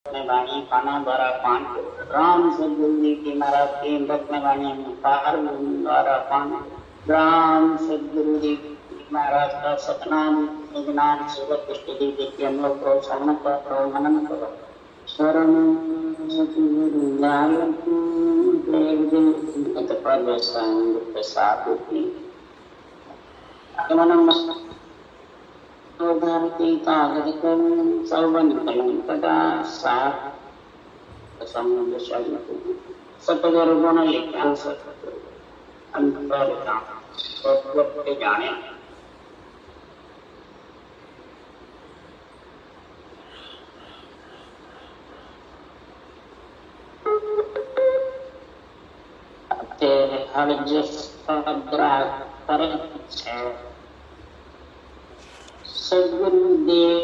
में वाणी खाना द्वारा पान राम सदगुरु जी की महाराज की भक्त में वाणी कार द्वारा पान राम सदगुरु जी महाराज का सतनाम निजनाम सेवक पुष्टि जी के हम लोग को श्रवण करो मनन करो शरण सतगुरु गुण लिख्या जाने हर जिस सदगुरुदेव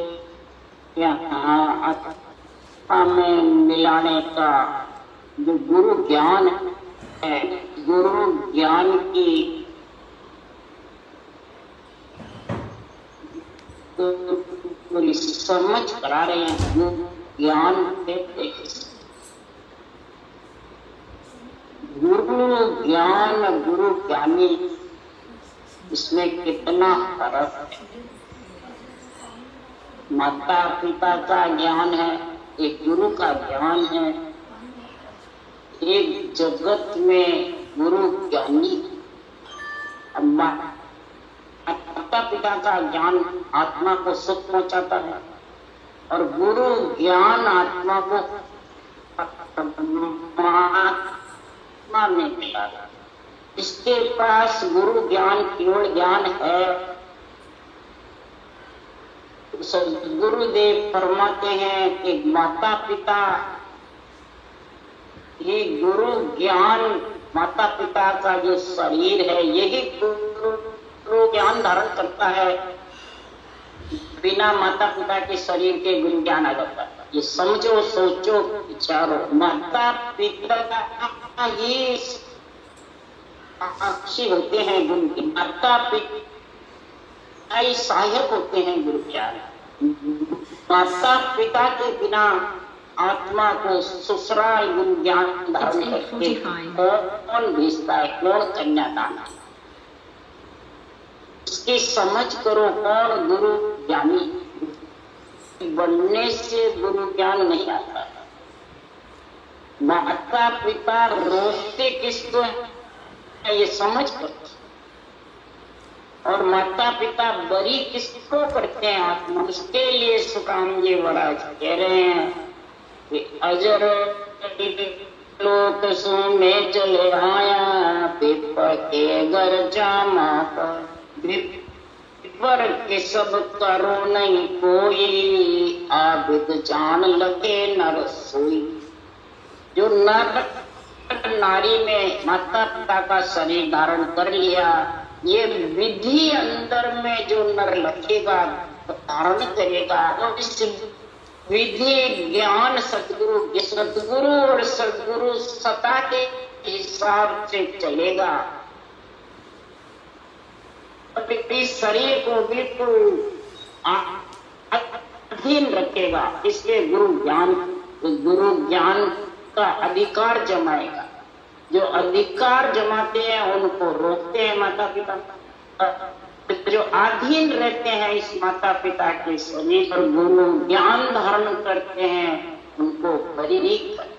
यहाँ आत्मा में मिलाने का जो गुरु ज्ञान है, गुरु ज्ञान की पूरी समझ करा रहे हैं। ज्ञान देते गुरु ज्ञान गुरु ज्ञानी, इसमें कितना फर्क है। माता पिता का ज्ञान है, एक गुरु का ज्ञान है। एक जगत में गुरु ज्ञानी, माता पिता का ज्ञान आत्मा को सुख पहुंचाता है और गुरु ज्ञान आत्मा को परमात्मा में मिला। इसके पास गुरु ज्ञान केवल ज्ञान है। गुरुदेव फरमाते हैं कि माता पिता, ये गुरु ज्ञान माता पिता का जो शरीर है, यही गुरु ज्ञान धारण करता है। बिना माता पिता के शरीर के गुरु ज्ञान आ जाता है। ये समझो, सोचो, विचारो। माता पिता ये साक्षी होते हैं गुरु के, माता पिता सहायक होते हैं गुरु ज्ञान। माता पिता के बिना आत्मा को ससुराल गुरु ज्ञान धारण करके कौन भेजता है, कौन कन्यादान। इसकी समझ करो, कौन गुरु ज्ञानी। बनने से गुरु ज्ञान नहीं आता। माता पिता रोकते किसको है, ये समझ करो। और माता पिता बरी किसको करते हैं, आत्मा। इसके लिए सुकाम जी महाराज कह रहे हैं कि अजर लोक सु में चले आया, पेपर के घर जामा पर के सब करो नहीं कोई, आबिद जान लगे नर सोई। जो नर नारी में माता पिता का शरीर धारण कर लिया, ये विधि अंदर में जो नर लखेगा, धारण करेगा, और इस विधि ज्ञान सदगुरु और सदगुरु सत्ता के हिसाब से चलेगा। इस शरीर को बिल्कुल अधीन रखेगा। इसलिए गुरु ज्ञान का अधिकार जमाएगा। जो अधिकार जमाते हैं उनको रोकते हैं माता पिता। जो अधीन रहते हैं इस माता पिता के शरीर पर गुरु ज्ञान धारण करते हैं, उनको परिणीत करते।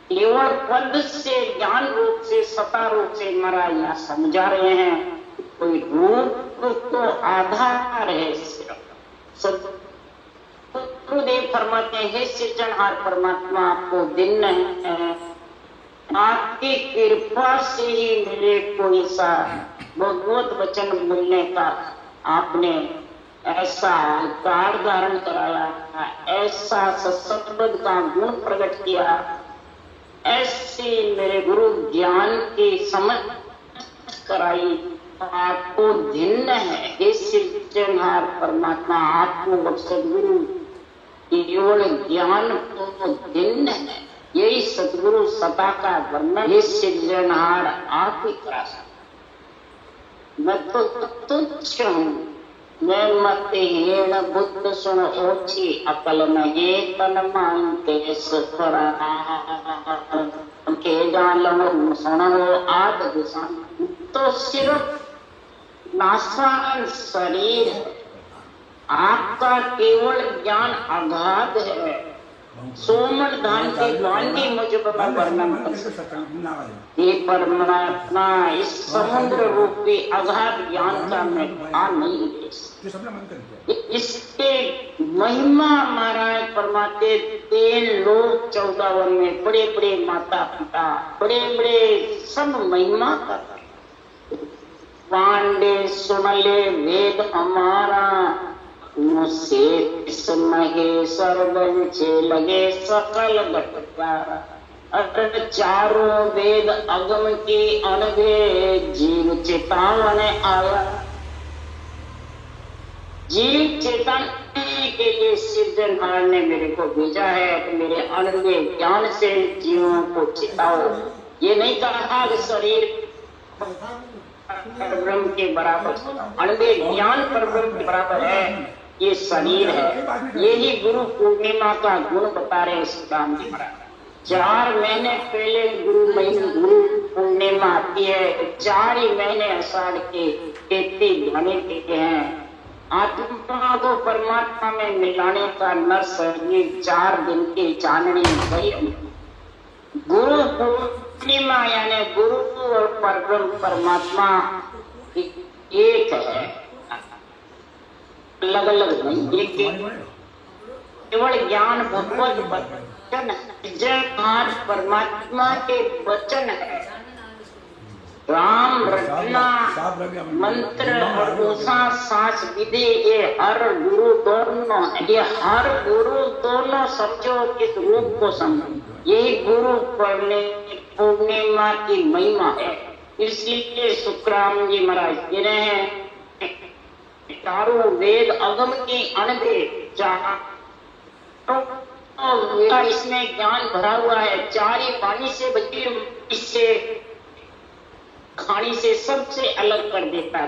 केवल पद से, ज्ञान रूप से, सत्ता रूप से महाराज यहाँ समझा रहे हैं। कोई रूप तो आधार है सिर्फ। गुरुदेव फरमाते हैं, सृजनहार परमात्मा आपको दिन है, आपकी कृपा से ही मेरे कोई सा भगवत वचन बोलने का आपने ऐसा अधिकार धारण कराया, ऐसा सत्संग का गुण प्रकट किया, ऐसे मेरे गुरु ज्ञान की समझ कराई। आपको धिन्न है हे सृजनहार परमात्मा, आपको सदगुरु केवल ज्ञान को भिन्न है। यही सदगुरु सत्ता का वर्णन ये सृजनहार आप ही करा सकते। मैं तो तुच्छ हूँ, मैं मत हेण बुद्ध सुन ओछी अकल नहीं तन मानते सुखरा के जान सुनो आद दिशान। तो सिर्फ नाशवान शरीर है, आपका केवल ज्ञान अगाध है। सोमन धान के गांधी मुझे वर्णन कर ये परमात्मा इस समुद्र रूपी अगाध ज्ञान का मैं आ नहीं दे। इसके महिमा महाराज परमात्मा 3 लोग 14 वन में बड़े बड़े माता पिता बड़े बड़े सब महिमा कर पांडे सुन ले वेद हमारा मुझसे महेश्वर बंचे लगे सकल घटकारा। अटल चारों वेद अगम के अनभे जीव चेतावन आया। जीव चेताने के लिए सिद्धनाथ ने मेरे को भेजा है कि मेरे अनभे ज्ञान से जीवों को चेताओ। ये नहीं कहा कि शरीर परब्रह्म के बराबर, अनभे ज्ञान परब्रह्म के बराबर है, ये शरीर है। यही गुरु पूर्णिमा का गुण बता रहे राम जी महाराज। 4 महीने पहले गुरु पूर्णिमा आती है। 4 ही महीने आषाढ़ के 33 घने के हैं। आत्मा को परमात्मा में मिलाने का नर शरीर 4 दिन की चांदनी गई। गुरु पूर्णिमा यानी गुरु और परब्रह्म परमात्मा एक है, अलग अलग नहीं। एक केवल ज्ञान भगवत वचन जय परमात्मा के वचन है। राम रचना मंत्र और दूसरा सांस विधि ये हर गुरु दोनों है। ये हर गुरु दोनों सत्यों के रूप को समझ। यही गुरु पूर्णिमा की महिमा है। इसलिए सुखराम जी महाराज कह रहे हैं चारों वेद अगम के अनभे इसमें ज्ञान भरा हुआ है। 4 ही पानी से बची, इससे खानी से सबसे अलग कर देता है।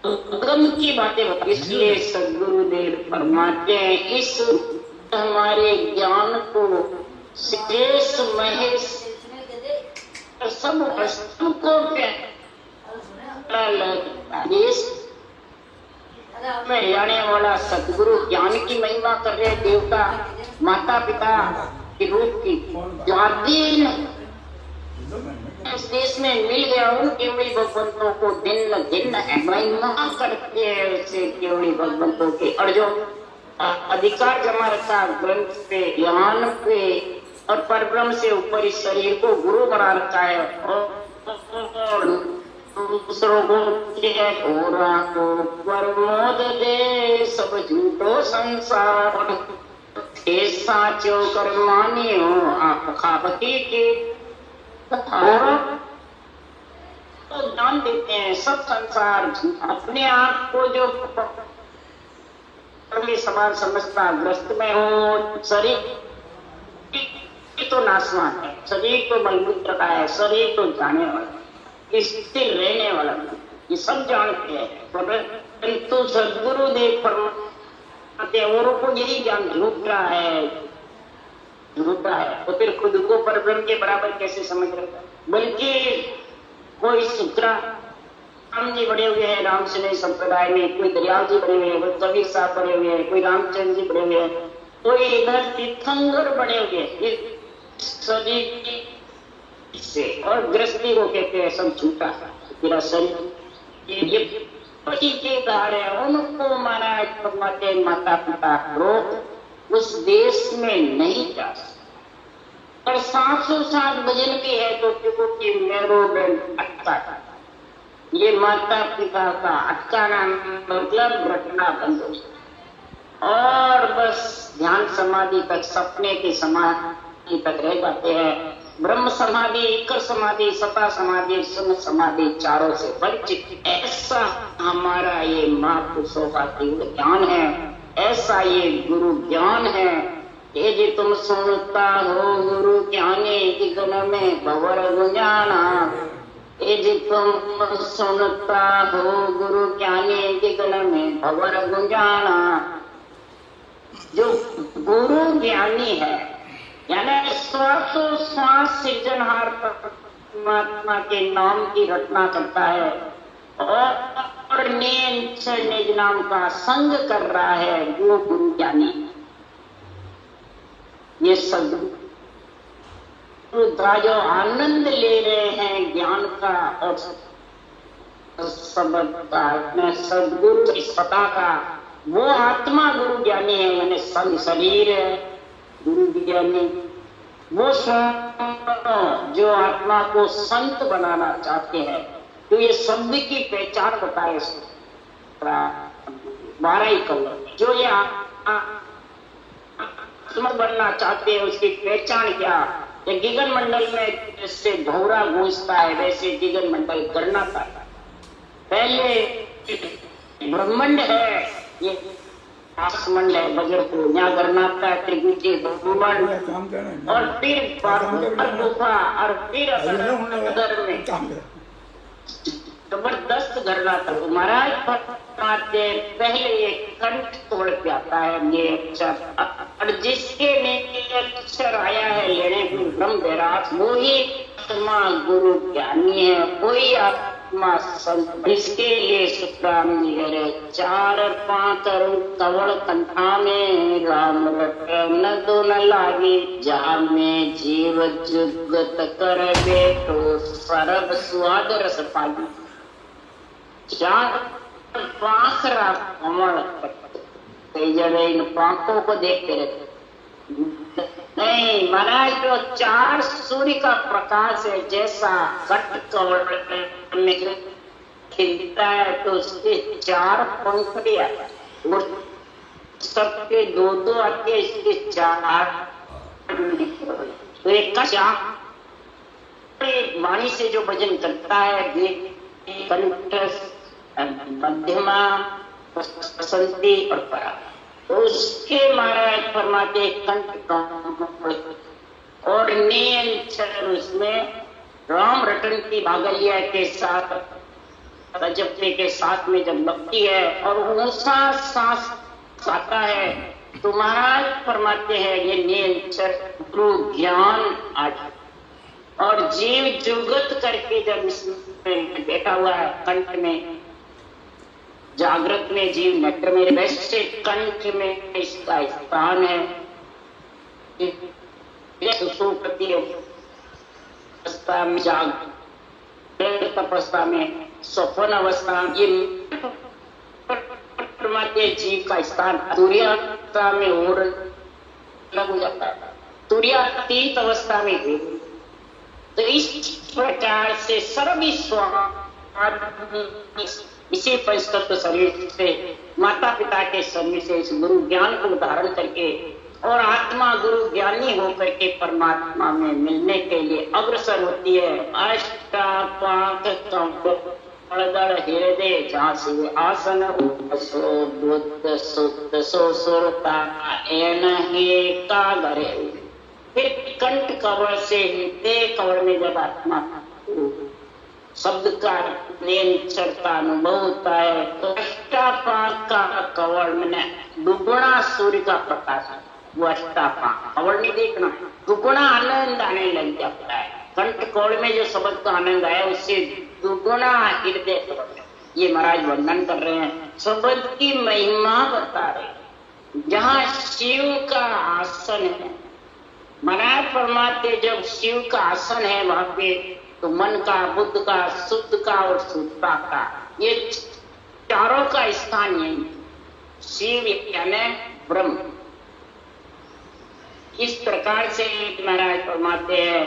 अगम की बातें होती, इसलिए सदगुरुदेव फरमाते हैं इस हमारे ज्ञान को शेष महेश सब वस्तु को देश में आने वाला सदगुरु ज्ञान की महिमा कर रहे देवता माता पिता के रूप की जाति इस देश में मिल गया। उन केवड़ी भगवंतों को दिन दिन महिमा करते हैं उसे केवड़ी भगवंतों के। और जो अधिकार जमा रखा ग्रंथ पे ज्ञान पे और परब्रह्म से ऊपर इस शरीर को गुरु बना रखा है और दूसरों को प्रमोद दे सब झूठो संसार साचो कर मानियो आप खापती के तो जान देते हैं सब संसार अपने आप को जो समान समझता ग्रस्त में हो। शरीर तो नाशवान है, शरीर तो मलमूत्र का है, शरीर तो जाने वाला स्थिर रहने वाला, ये सब जानते हैं। परंतु सदगुरुदेव परमात्मा औरों को यही ज्ञान झूठा है तो फिर खुद को परब्रह्म के बराबर कैसे समझ रहे। बल्कि कोई सूत्रा राम जी बड़े हुए हैं राम से संप्रदाय में, कोई दरियाव जी बड़े हुए हैं, कोई कबीर साहब बड़े हुए हैं, कोई रामचंद्र जी बड़े हुए हैं, कोई इधर तीर्थंकर बड़े हुए हैं शरीर से। और गृहस्थी को कहते हैं सब झूठा तेरा शरीर ये के कार्य उनको महाराज परमात्मा माता पिता रोक उस देश में नहीं जा सकते। और 707 भजन भी है तो कि मेरो अटका ये माता पिता का अटकाना मतलब रटना बंद हो और बस ध्यान समाधि तक सपने के समाधि तक रह जाते हैं। ब्रह्म समाधि इकर समाधि सता समाधि सुन समाधि चारों से वंचित। ऐसा हमारा ये महापुरुषों का दिव्य ज्ञान है, ऐसा ये गुरु ज्ञान है। ये जी तुम सुनता हो गुरु ज्ञानी की गण में भवर गुंजाना तुम सुनता हो गुरु ज्ञानी के गल में भंवर गुंजाना। जो गुरु ज्ञानी है यानी श्वासोश्वास सृजनहार परमात्मा के नाम की रचना करता है और निज नाम का संग कर रहा है, वो गुरु ज्ञानी। ये सदगुरु का जो आनंद ले रहे हैं ज्ञान का और शब्द का, सदगुरु की सत्ता का, वो आत्मा गुरु ज्ञानी है। यानी शरीर है गुरु ज्ञानी। वो जो आत्मा को संत बनाना चाहते हैं, तो ये शब्द की पहचान बताए 12 कलर। जो ये आत्मा बनना चाहते हैं उसकी पहचान क्या? ये गगन मंडल में जैसे भौरा गूंजता है वैसे गगन मंडल करना था। पहले ब्रह्मांड है, ये आसमंड है, बजर को यहाँ करना था त्रिभुजी ब्रह्मांड, और फिर गुफा, और फिर अगर में जबरदस्त घरना था। महाराज फरमाते पहले एक कंठ तोड़ के आता है ये अक्षर, और जिसके लिए अक्षर आया है लेने को ब्रह्म बैराग, वो ही आत्मा गुरु ज्ञानी है, कोई आत्मा संत। इसके लिए सुखराम जी कह रहे 4-5 कवड़ कंठा में राम रटन दोन लागी, जा में जीव जुगत कर बेटो सरब स्वाद रस पागी। 4-5 कमल कई जगह इन पांखों को देखते रहते नहीं महाराज। जो 4 सूर्य का प्रकाश है, जैसा कट कवड़ में खिलता है तो उसके 4 पंखुड़ियां और सबके 2-2 आते, इसके 4। तो एक का वाणी से जो भजन करता है कंठ, मध्यमा, बसंती और परा, तो उसके महाराज फरमाते कंठ और नियंत्रण उसमें राम रटन की भागलिया के साथ रजपे के साथ में जब लगती है और ऊंचा सांस आता है तो महाराज फरमाते हैं ये नियंत्रण गुरु ज्ञान आज। और जीव जुगत करके जब इसमें बैठा हुआ है कंठ में, जागृत में जीव नेत्र में, वैसे कंठ में इसका स्थान है। सुसुप्ति अवस्था में, जागृत अवस्था में, स्वप्न अवस्था में, ये परमात्मा जीव का स्थान तुर्यावस्था में और अलग हो जाता है, तुर्यातीत अवस्था में भी। तो इस प्रकार से इसी परिष्कृत शरीर से, माता पिता के शरीर से इस गुरु ज्ञान को धारण करके और आत्मा गुरु ज्ञानी होकर के परमात्मा में मिलने के लिए अग्रसर होती है। अष्टापाक हृदय जहाँ से आसन बुद्ध सुत सुरता का घरे। फिर कंठ कवड़ से हृदय कवड़ में जब आत्मा शब्द का नियंत्रण का अनुभव होता है तो अष्टापाक का कवड़ में दुगुना सूर्य का प्रकाश है। वो अष्टापाक कवड़ नहीं देखना, दुगुना आनंद आने लग जाता है। कंठ कवड़ में जो शब्द का आनंद आया उससे दुगुना हृदय। ये महाराज वर्णन कर रहे हैं, शब्द की महिमा बता रहे। जहाँ शिव का आसन है, महाराज फरमाते जब शिव का आसन है वहां पे तो मन का, बुद्ध का, शुद्ध का और शुद्धता का, ये चारों का स्थान यही। शिव यानी ब्रह्म। इस प्रकार से महाराज फरमाते हैं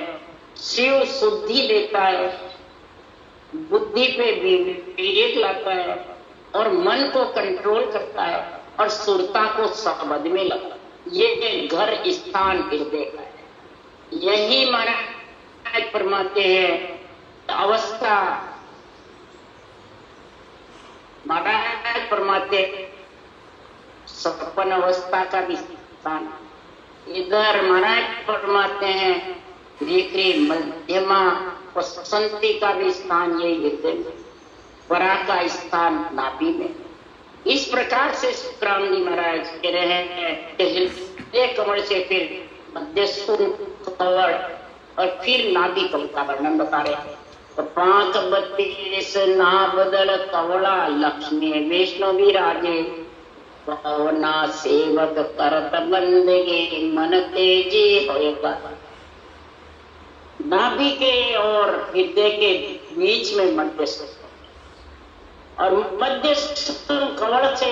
शिव शुद्धि देता है, बुद्धि पे विवेक लाता है और मन को कंट्रोल करता है और शुद्धता को शब्द में लाता है। ये घर स्थान हृदय का है। यही महाराज फरमाते हैं अवस्था, महाराज फरमाते सपन अवस्था का भी स्थान। इधर महाराज फरमाते हैं विक्री मध्यमा बसंती का भी स्थान यही हृदय में, वरा का स्थान नाभि में। इस प्रकार से सुखराम जी महाराज कह रहे हैं कि हृदय कमल से फिर मध्य कमल और फिर नाभि कमल का वर्णन बता रहे हैं। तो 5:32 नाभदल कवला लक्ष्मी वैष्णवी राजे पवना सेवक करत बंदगी मन तेजी होएगा। नाभि के और हृदय के बीच में मध्य और मध्य कवल से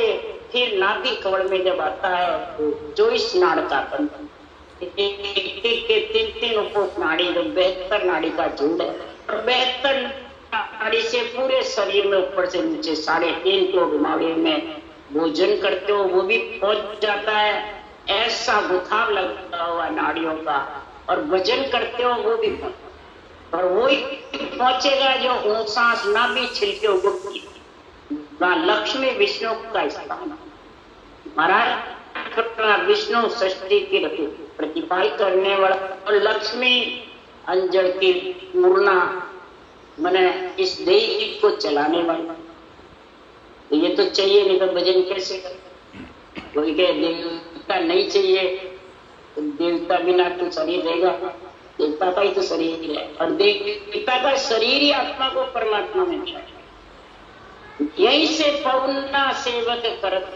फिर नाभि कवल में जब आता है तो 24 नाड़ का बंधन, के 3 उप नाड़ी, जो 72 नाड़ी का झुंड है, और 72 नाड़ी से पूरे शरीर में ऊपर से नीचे 3.5 किलो में भोजन करते हो वो भी पहुंच जाता है, ऐसा गुथाव लगा हुआ नाड़ियों का, और भजन करते हो वो भी और वो ही पहुंचेगा जो ऊंसास नाभि छिलके उगती लक्ष्मी विष्णु का स्थान। महाराज विष्णु सृष्टि की प्रतिपाल करने वाला और लक्ष्मी अंजल की पूर्णा मैंने इस देश को चलाने वाला। तो ये तो चाहिए, नहीं तो भजन कैसे कर। कोई कहे देवता नहीं चाहिए, तो देवता बिना तो शरीर रहेगा, देवता का ही तो शरीर है, और देवता का शरीर ही आत्मा को परमात्मा में चाहिए। यही से पौना सेवक करत,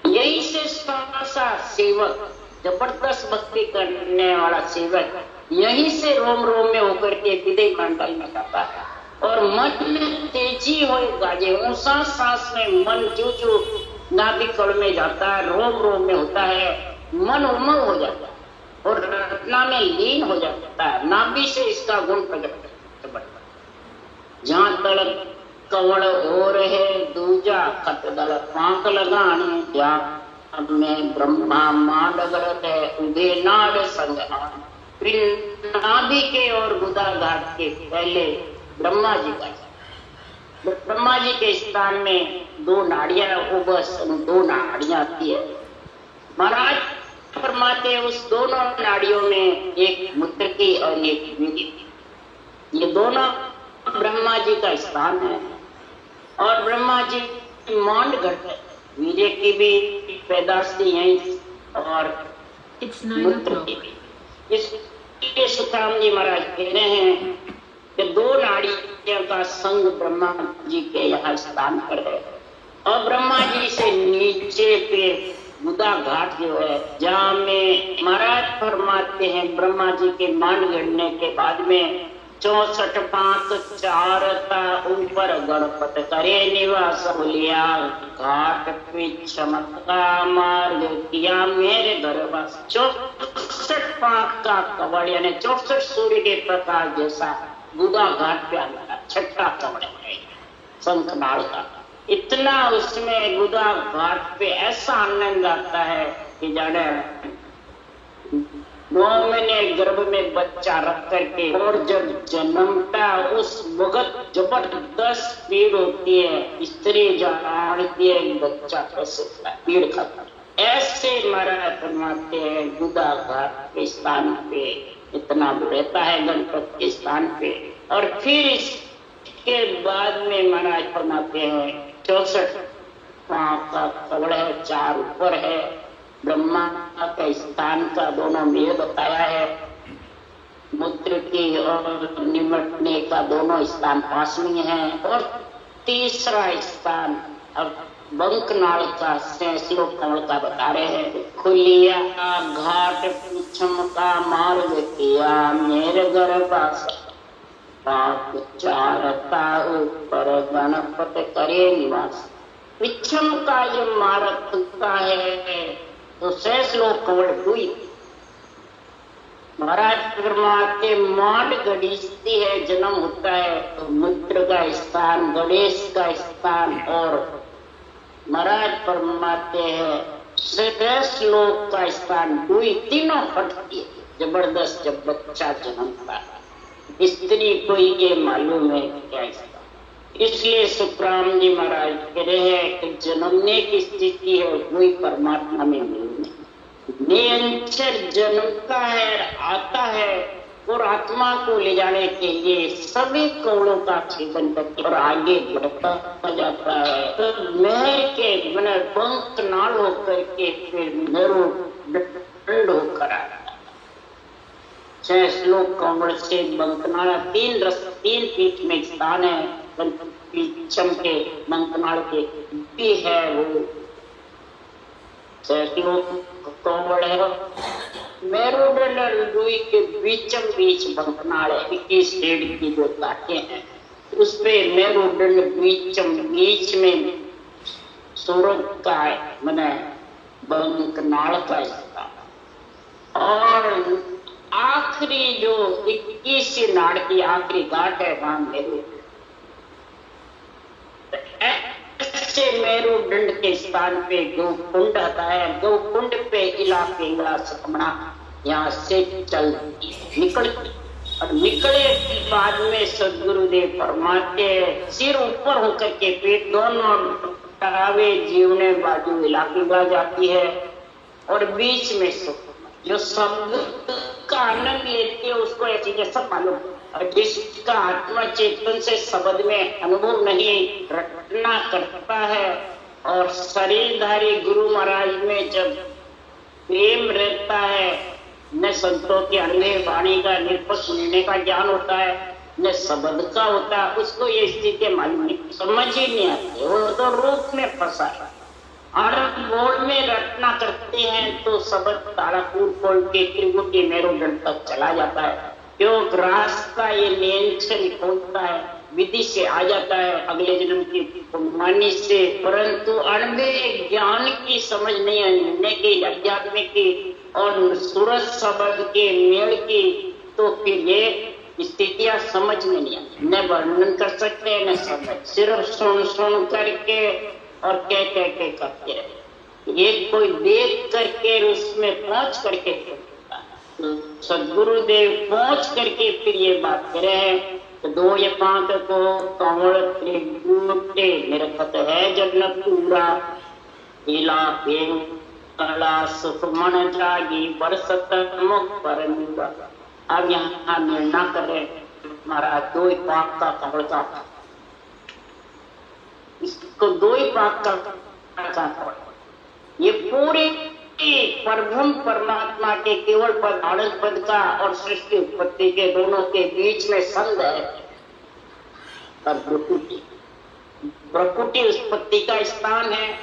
यही से सासा सेवक, जबरदस्त भक्ति करने वाला सेवक यही से रोम रोम में होकर के विदय मंडल में जाता है, और मन तेजी होएगा जो सांस में मन जो नाभि कल में जाता है, रोम रोम में होता है, मन उमंग हो जाता है और रत्ना में लीन हो जाता है। नाभि से इसका गुण प्रकट बढ़ता है। जहां तलक कवड़ हो रहे दूजा खतदल पांक लगाने, क्या में ब्रह्मा मांड गलत है उदे नाड़ संग। नाभि के और गुदा घाट के पहले ब्रह्मा जी के स्थान में 2 नाड़ियां, वो बस 2 नाड़ियां आती है। महाराज फरमाते उस दोनों नाड़ियों में एक मूत्र की और एक वीर्य की, ये दोनों ब्रह्मा जी का स्थान है। और ब्रह्मा जी मांड घट है, वीर्य की भी पैदाश थी यही और मूत्र की भी। इसलिए सुखराम जी महाराज कह रहे हैं कि 2 नाड़ियों का संग ब्रह्मा जी के यहाँ स्थान पर है, और ब्रह्मा जी से नीचे फिर गुदा घाट जो है, जहाँ में महाराज फरमाते हैं ब्रह्मा जी के मांड गढ़ने के बाद में 64 पांच 4 ऊपर गणपत करे निवास बोलिया, घाट पे चमका मार्ग किया मेरे घर बस। 64 पांच का कवड़ यानी 64 सूर्य के प्रकाश जैसा गुदा घाट पे आना, 6ठा कवड़ है शंखनाल का। इतना उसमें गुदा घाट पे ऐसा आनंद आता है कि जाने 9 महीने गर्भ में बच्चा रख करके, और जब जन्मता उस वक्त जबरदस्त पीड़ होती है, स्त्री जानती है बच्चा कैसे पीड़ खाता। ऐसे महाराज फरमाते हैं गुदा घाट के स्थान पे इतना रहता है गणपत के स्थान पे। और फिर इसके बाद में महाराज फरमाते हैं 64 का कवड़ है, 4 ऊपर है, ब्रह्मा के स्थान का दोनों में बताया है, मूत्र की और निमटने का दोनों स्थान पास में है। और तीसरा स्थान अब बंकनाल का श्लोक कमल का बता रहे हैं, खुलिया घाट चमका मार्ग किया मेरे गर्भास, चारता ऊपर गणपत करे निवास। विच्छम का ये मार्ग का है तो 6 श्लोक कवड़ हुई। महाराज परमात्मा मांड गणेशती है, जन्म होता है तो मूत्र का स्थान, गणेश का स्थान, और महाराज परमात्मा है 6 श्लोक का स्थान हुई। तीनों फटती है जबरदस्त जब बच्चा जन्मता है। स्त्री को ये मालूम है क्या इसका। इसलिए सुखराम जी महाराज कह रहे हैं कि जन्मने की स्थिति है वही परमात्मा में मिलने। निरंतर जन्मता है, आता है, और आत्मा को ले जाने के लिए सभी कौड़ों का छेदन करके और आगे बढ़ता जाता है। तो मैं के मैंने बंक नाल होकर के फिर मेरू दंड होकर आया। 6 श्लोक कौड़ से बंकनाल, 3 पीठ में स्थान है। पीछम के बंकनाल के भी है वो 6 श्लोक कौड़ है। मेरुदंड और रुई के बीच बंकनाल है। 21 डेढ़ की जो ताके हैं उस पे मेरुदंड बीच में सूरज का है, मैंने बंकनाल का हिस्सा। और आखिरी जो 21 नाड़ की आखिरी घाट है वहां मेरुदंड। ऐसे मेरुदंड के स्थान पे गौ कुंड आता है। गौ कुंड पे इलाके सकमणा यहाँ से चल निकल और निकले के बाद में सदगुरुदेव फरमाते सिर ऊपर होकर के पेट दोनों टरावे जीवने बाजू इलाके जाती है और बीच में जो शब्द का आनंद लेते हैं उसको ऐसी जैसा मालूम। और जिसका आत्मा चेतन से शब्द में अनुभव नहीं रटना करता है और शरीरधारी गुरु महाराज में जब प्रेम रहता है, न संतों के अन्य वाणी का निरपक्ष सुनने का ज्ञान होता है, न शब्द का होता है, उसको ये स्थिति मालूम नहीं, समझ ही नहीं आती। वो तो रूप में फंसा है। और बोर्ड में रटना करते हैं तो शब्द तारापुर खोल के त्रिगुटी मेरुदंड तक चला जाता है। क्यों रास्ता ये लेन से निकलता है, विधि से आ जाता है अगले जन्म की पुण्यमानी से। परंतु अणबे ज्ञान की समझ नहीं है की, अध्यात्म की और सूरज शब्द के मेल की, तो फिर ये स्थितियां समझ में नहीं आती। न वर्णन कर सकते न समझ, सिर्फ सुन करके और कह के करते रहे। ये कोई देख करके उसमें पहुंच करके तो सदगुरुदेव पहुंच करके फिर ये बात करे हैं तो 2 ये 5 को कौड़ त्रिगुटे निरखत है जन पूरा इला पेन कला सुख मन जागी बरसत मुख पर मिला। अब यहाँ निर्णय कर रहे हमारा 2 पाक का कौड़ का, इसको 2 पाक का कौड़, ये पूरे परब्रह्म परमात्मा के केवल पद आनंद पद का और सृष्टि उत्पत्ति के दोनों के बीच में संध है। प्रकृति उत्पत्ति का स्थान है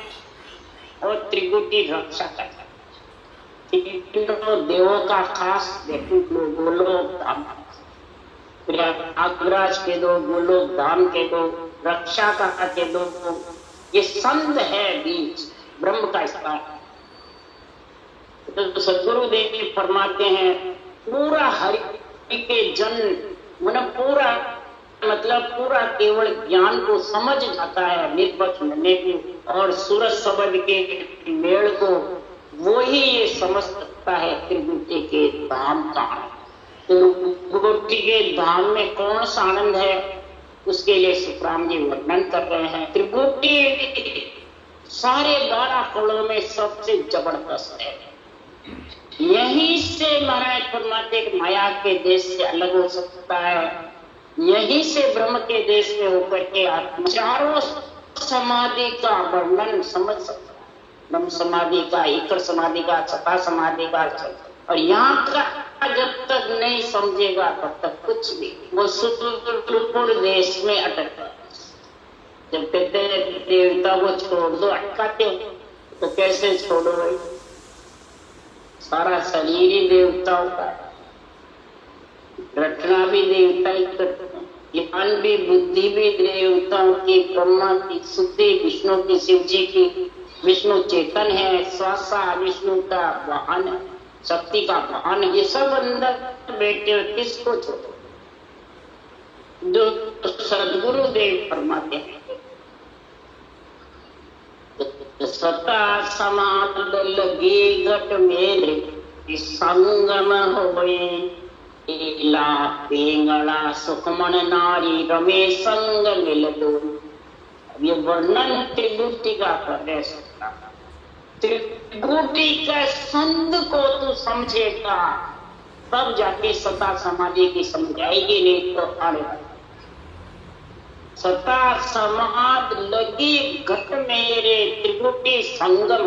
और त्रिगुटी रक्षा का। तीनों देवों का खास गोलोक धाम, प्रयागराज के 2, गोलोक धाम के 2, रक्षा का के 2, ये संध है बीच ब्रह्म का स्थान। तो सदगुरुदेव फरमाते हैं पूरा हरि के जन पूरा मतलब पूरा केवल ज्ञान को समझ जाता है निष्पक्ष होने की, और सूरज शब्द के मेल को वो ही ये समझ सकता है त्रिगुटी के धाम का। त्रिगुटी के धाम में कौन सा आनंद है उसके लिए सुखराम जी वर्णन कर रहे हैं। त्रिगुटी सारे 12 कौड़ों में सबसे जबरदस्त है। यहीं से महाराज फरमाते माया के देश से अलग हो सकता है, यहीं से ब्रह्म के देश में होकर के आत्मा चारों समाधि का वर्णन समझ सकता है। ब्रह्म समाधि का, ईश्वर समाधि का, सता समाधि का, और यहाँ का जब तक नहीं समझेगा तब तक कुछ भी वो सुपुर देश में अटकता। जब कहते हैं देवता को छोड़ दो, अटकाते तो कैसे छोड़ो भाई, सारा शरीर ही देवताओं का, रटना भी देवता ही करते हैं, ज्ञान भी बुद्धि भी देवताओं की, ब्रह्मा की शुद्धि विष्णु की, शिव जी की, विष्णु चेतन है, श्वासा विष्णु का वाहन है, शक्ति का वाहन, ये सब अंदर बैठे हुए किसको छोड़ो। जो सदगुरुदेव फरमाते हैं सता समाध लगे घट मेरे संगम होए, इला पेंगला सुखमन नारी रमे संग मिल दो। अब ये वर्णन त्रिगुटी का कर रहे सकता, त्रिगुटी का संग को तू समझेगा तब जाके सता समाधि की समझ आएगी, नहीं तो आने सता समाध लगी घट मेरे त्रिपुटी संगम।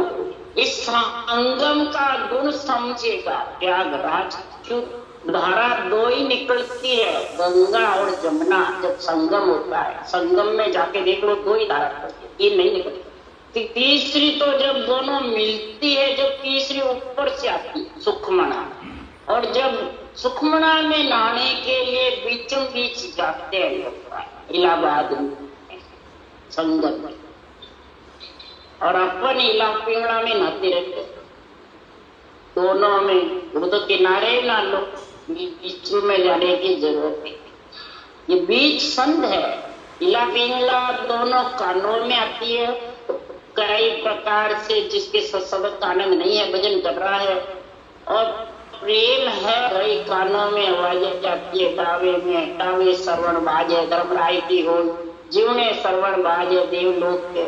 इस संगम का गुण समझेगा प्रयागराज क्यों धारा दो ही निकलती है, गंगा और जमुना। जब संगम होता है, संगम में जाके देख लो दो ही धारा निकलती है, तीन नहीं निकलती। तीसरी तो जब दोनों मिलती है, जब तीसरी ऊपर से आती है सुखमना, और जब सुखमना में नहाने के लिए बीचों बीच जाते हैं लोग इलाहाबाद में संगम में, और अपन इला पिंगला में नहाते रहते, दोनों में वो तो किनारे ना लो, बीच में जाने की जरूरत नहीं। ये बीच संध है, इला पिंगला दोनों कानों में आती है कई प्रकार से, जिसके शब्द आनंद नहीं है भजन कर रहा है, और प्रेम है कई कानों में आवाजें जाती है, गावे में गावे श्रवण बाजे धर्मराय की हो, जीवने श्रवण बाजे देवलोक के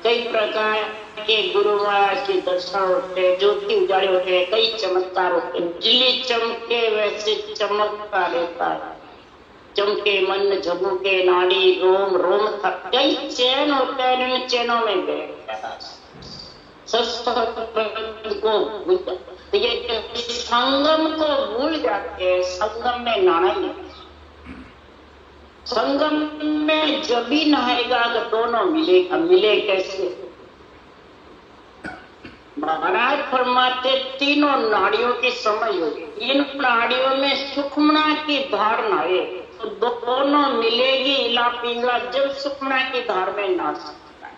कई प्रकार के गुरु महाराज के दर्शन होते, ज्योति उजाड़े होते, कई चमत्कार होते, बिजली चमके वैसे चमकता रहता है, चमके मन झबूके नाड़ी रोम रोम थक, कई चैन होते हैं, इन चैनों में बैठता को ये संगम को भूल जाते हैं, संगम में नहाना ही नहीं। संगम में जब भी नहाएगा अगर दोनों मिलेगा, मिले कैसे? महाराज फरमाते तीनों नाड़ियों की समझ होगी, इन नाड़ियों में सुखमना की धार नहाए तो दोनों मिलेगी इला पिंगला। जब सुखमना की धार में नहा सकता है,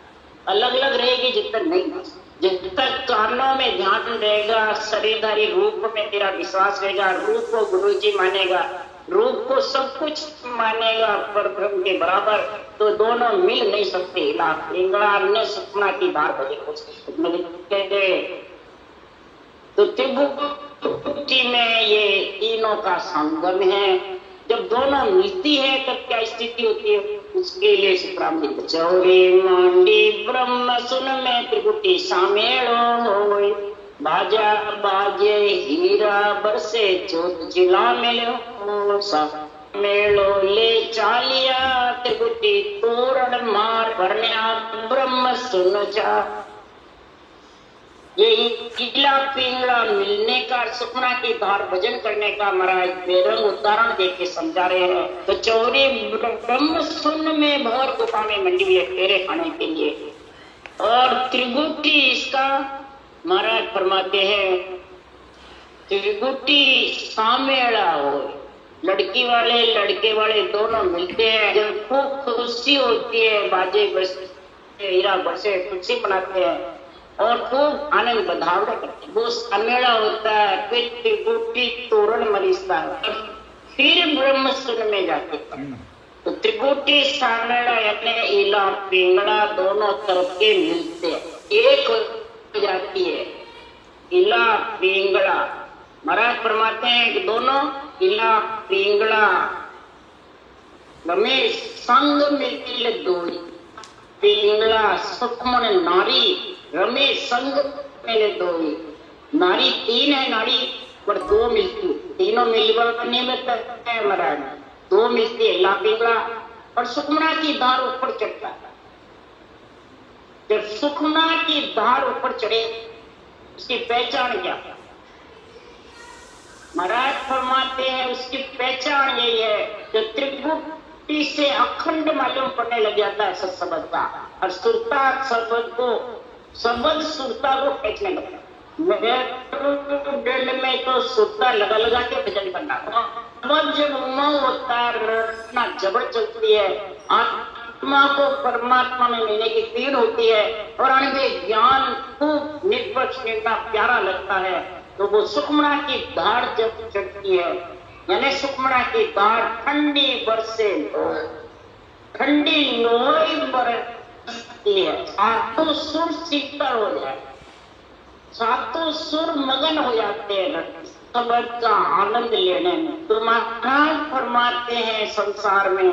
अलग अलग रहेगी जिस तक नहीं नहा सकता। जब तक कानों में ध्यान रहेगा, शरीरधारी रूप में तेरा विश्वास रहेगा, रूप को गुरु जी मानेगा, रूप को सब कुछ मानेगा पर ब्रह्म के बराबर, तो दोनों मिल नहीं सकते। इला पिंगला अन्य सुखमना की धार बजे तो त्रिभुटी में ये तीनों का संगम है। जब दोनों मिलती है तब क्या स्थिति होती है, उसके लिए सुप्रामि चौरी मांडी ब्रह्म सुन में त्रिपुटी सामेलो होय, बाजा बाजे हीरा बरसे चोट जिला मिलो सामेलो ले चालिया त्रिपुटी तोरण मार वर्ण्या ब्रह्म सुन जा। ये इला पिंगला मिलने का, सुखना की धार भजन करने का महाराज बेरंग उदाहरण देख के समझा रहे हैं। तो चौरी ब्रह्म सुन में भौर गुफा में मंडी हुई है फेरे खाने के लिए, और त्रिगुटी इसका महाराज फरमाते हैं त्रिगुटी सामेला हो, लड़की वाले लड़के वाले दोनों मिलते हैं, जब खूब खुशी होती है, बाजे बजते हीरा बरसे खुशी मनाते हैं और खूब आनंद बधावड़ा करते हैं, वो सामेला होता है। फिर त्रिगुटी तोरण मरीजता है, फिर ब्रह्म सुन में जाते हैं। तो त्रिगुटी सामेला यानी इला पिंगला दोनों तरफ के मिलते हैं, एक हो जाती है इला पिंगला। महाराज फरमाते हैं कि दोनों इला पिंगला में संग मिल दोई, पिंगला सुखमन नारी रमे संग पहले दो, नारी तीन है नारी पर दो मिलती, तीनों मिलने में है महाराज, दो मिलती है ला पिंगला, और सुखमना की धार ऊपर चढ़ता है। जब सुखमना की धार ऊपर चढ़े उसकी पहचान क्या है? महाराज फरमाते हैं उसकी पहचान यही है जो त्रिभुटी से अखंड मालूम पड़ने लग जाता है सत्सबद का, और सुरता शब्द को सबद सुरता को फेंकने लगता है। में तो सुरता लगा लगा के भजन करना, अब जब उमंग होता है, रटना जबर चलती है, आत्मा को परमात्मा में लेने की पीड़ होती है, और अनुभव ज्ञान खूब निष्पक्ष निर्णय प्यारा लगता है, तो वो सुखमना की धार जब चढ़ती है, यानी सुखमना की धार ठंडी बरसे, ठंडी लोई बरसती है, सातों सुर शीतल हो जाए, सातों सुर मगन हो जाते हैं शब्द का आनंद लेने में। तो महाराज फरमाते हैं संसार में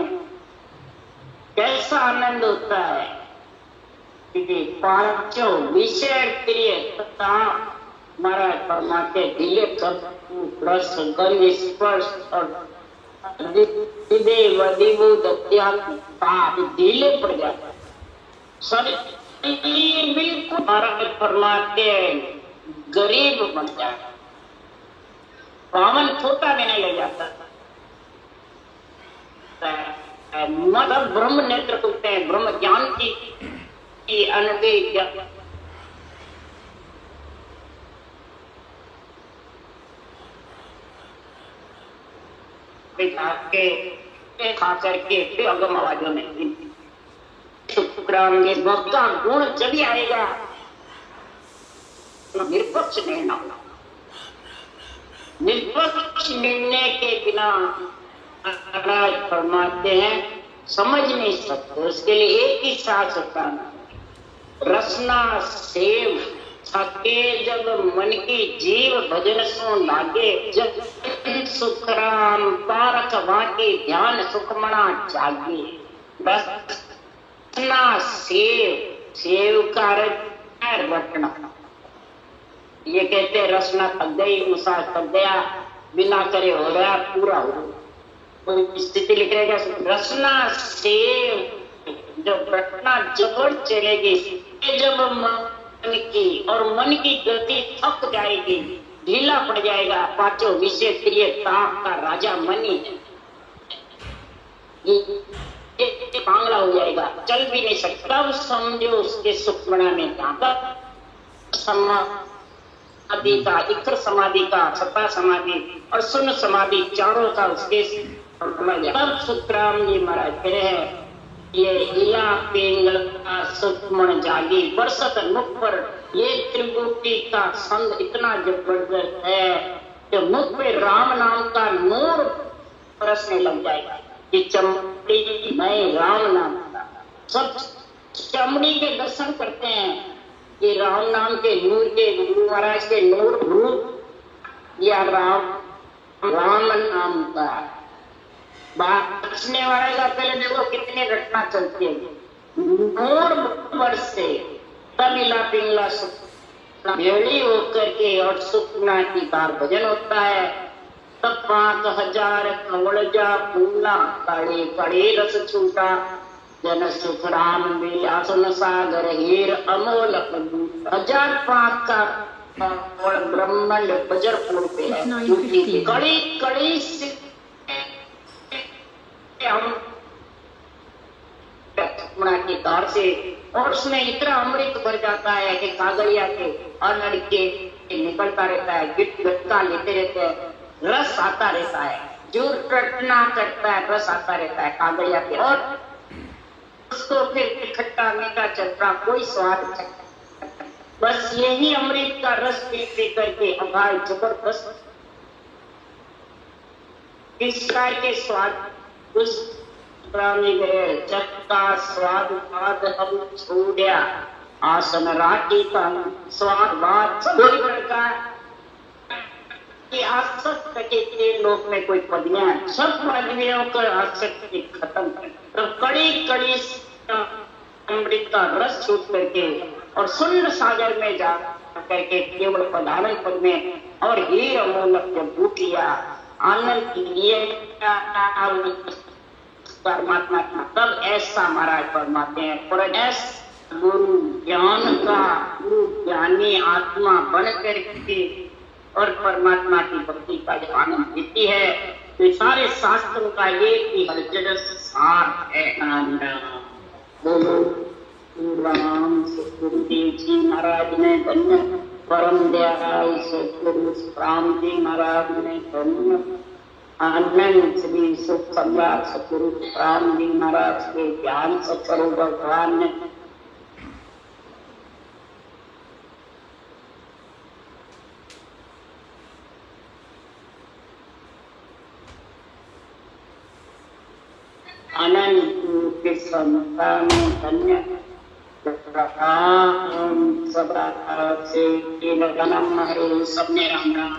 कैसा आनंद होता है, क्योंकि पांचों विषय प्रिय तथा महाराज फरमाते ढीले प्लस गंध स्पर्श और ढीले पड़ जाता है शरीर बिल्कुल। महाराज फरमाते गरीब बन जाता, पावन छोटा भी नहीं ले जाता। मतलब ब्रह्म नेत्र खुलते हैं, ब्रह्म ज्ञान की अनुभव खा करके फिर अगम आवाजों में शुक्रांगे भक्का गुण चली आएगा। निष्पक्ष निर्णय, निष्पक्ष निर्णय के बिना महाराज फरमाते हैं समझ नहीं सकते। उसके लिए एक ही साथ होता रसना सेव थके जब मन की जीव भजन सो लागे, जब सुखराम पारक वाके ध्यान सुखमणा जागे। रसना सेव, सेव का रटना, ये कहते हैं रसना थक गई, मुसा थक गया, बिना करे हो रहा पूरा हो रहा। कोई स्थिति लिख रहेगा रसना सेव, जब रटना जबर चलेगी, जब मन की और मन की गति थक जाएगी, ढीला पड़ जाएगा, पांचों विषय प्रिय ताप का राजा मनी ये बांगला हो जाएगा, चल भी नहीं सकता। तब समझो उसके सुखमणा में जाकर समाधि का, इक्र समाधि का, सत्ता समाधि और सुन समाधि चारों का उसके तब सुखराम जी महाराज कह रहे हैं ये इला पिंगला सुखमण जागी बरसत मुख पर। ये त्रिभुटी का संग इतना जबरदस्त है कि मुख पे राम नाम का नूर बरसने लग जाएगा कि चमड़ी में राम नाम का। सब चमड़ी के दर्शन करते हैं कि राम नाम के नूर के, गुरु महाराज के नूर रूप या राम नाम का बचने वाले का। पहले देखो कितनी घटना चलती है, नूर वर्ष से तब इला पिंगला भेड़ी होकर के और सुखना की बार भजन होता है। तब 5000 कवड़ जा पूला कड़े कड़े रस छूटा, जन सुख राम विलासन सागर हीर अमोल 1005 का ब्रह्मांड बजरपुर पे है। कड़ी कड़ी से हम की तार से, और उसमें इतना अमृत भर जाता है कि कागड़िया के और लड़के निकलता रहता है, गिटका लेते रहते हैं, रस आता रहता है, जो रटना करता है रस आता रहता है कागड़िया के, और उसको फिर खट्टा मीठा चटना कोई स्वाद नहीं। बस यही अमृत का रस पी करके हमारे जबरदस्त इस प्रकार के स्वाद उस चक्का स्वाद बाद हम छोड़ा, आसन राखी का स्वाद बाद कि आसक्त के लोक में कोई पदवियां, सब पदवियों को आसक्ति खत्म कर, तो कड़ी कड़ी अमृत का रस छूट करके और शून्य सागर में जा करके केवल पदार्थ पद में और हीर अमोलक जब बूट लिया आनंद लिए परमात्मा की, तब ऐसा महाराज फरमाते हैं पर ऐसा गुरु ज्ञान का गुरु ज्ञानी आत्मा बन करके और परमात्मा की भक्ति का जो आनंद देती है, तो सारे शास्त्रों का ये ही हर सार है। बोलो राम सुखदेव जी महाराज ने धन्य, परम दयाल सतगुरु राम जी महाराज ने धन्य, आनंद श्री सुख सम्राट सतगुरु राम जी महाराज के ज्ञान सतगुरु भगवान ने आनंद के संता में धन्य सदा से सबने राम राम।